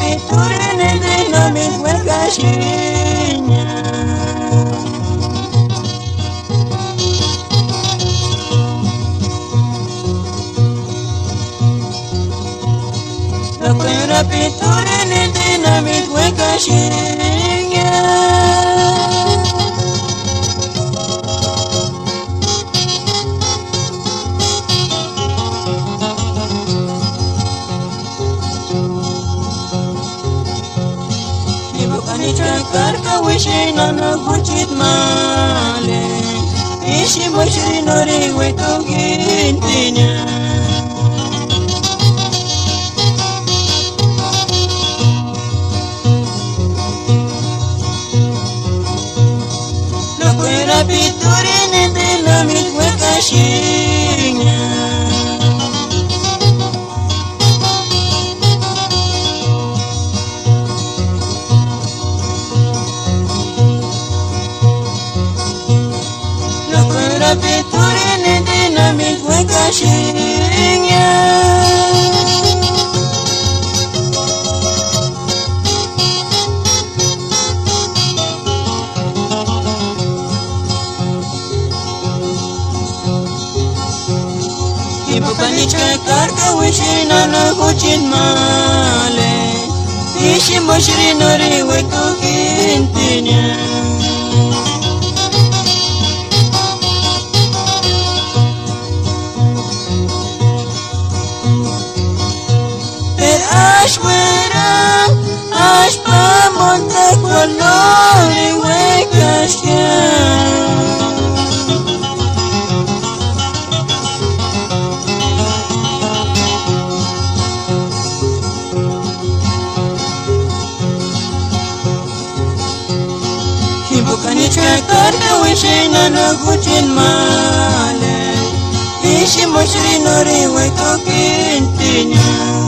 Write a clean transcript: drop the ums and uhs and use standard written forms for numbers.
piturine dinamit wekashinya. Lakwera piturine dinamit wekashinya. Ani cakar kawishi nana kucit male Ishi bashri nori weto gintinya Lakwera piturine dinamit wekashinya Piturine dinamit wekashinya. Ibu kani cakar kawishi nana kucin male Ishi bashri nori weto gintinya Ashwara, ashpa monte colori wekashya. Hibukani cakar kawishi nana kucin male, ishi bashri nori weto gintinya.